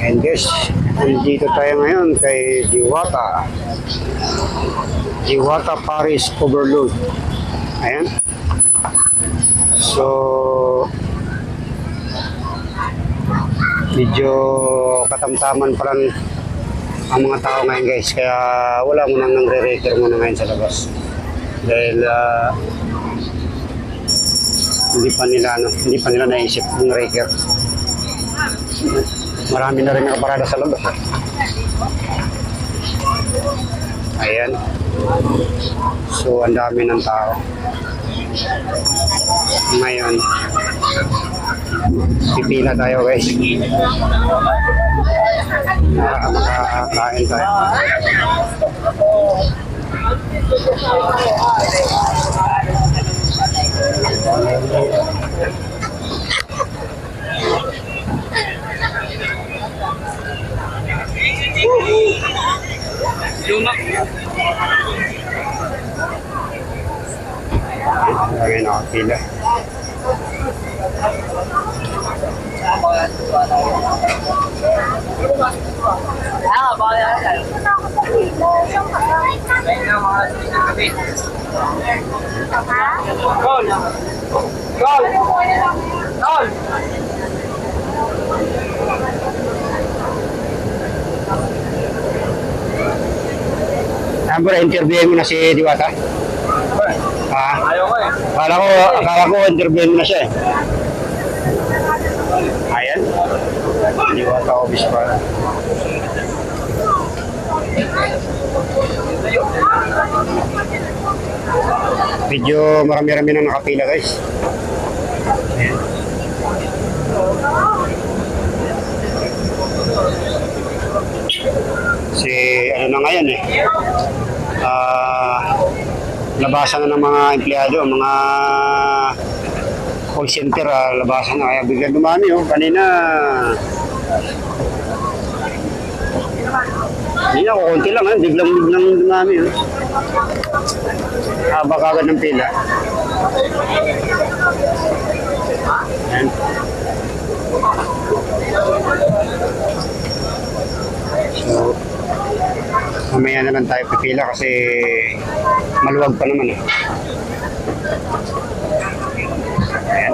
And guys, nandito tayo ngayon kay Diwata. Diwata Paris Overload. Ayan. So, medyo katamtaman pa lang ang mga tao ngayon guys. Kaya wala mo nang nangre-reker muna ngayon sa labas. Dahil hindi pa nila naisip ng reker. Marami na rin nakaparada sa labas. Ayan. So, ang dami ng tao. Ngayon, pipila tayo guys. Makakain tayo. Lagi nakapila. Siyempre, interviewin mo na si Diwata. Ha? Ayaw ko eh. Akala ko interviewin mo na siya eh. Ayan. Diwata office pa. Medyo marami-rami na nakapila guys. Ayan. Si ano na ngayon eh. Labasan na ng mga empleyado, mga call center, labasan na. Kaya biglang dumami oh. Kanina kukunti lang, biglang dumami oh. Haba kagad ng pila. Ayan. So, mamaya na lang tayo pipila kasi maluwag pa naman eh. Ayan.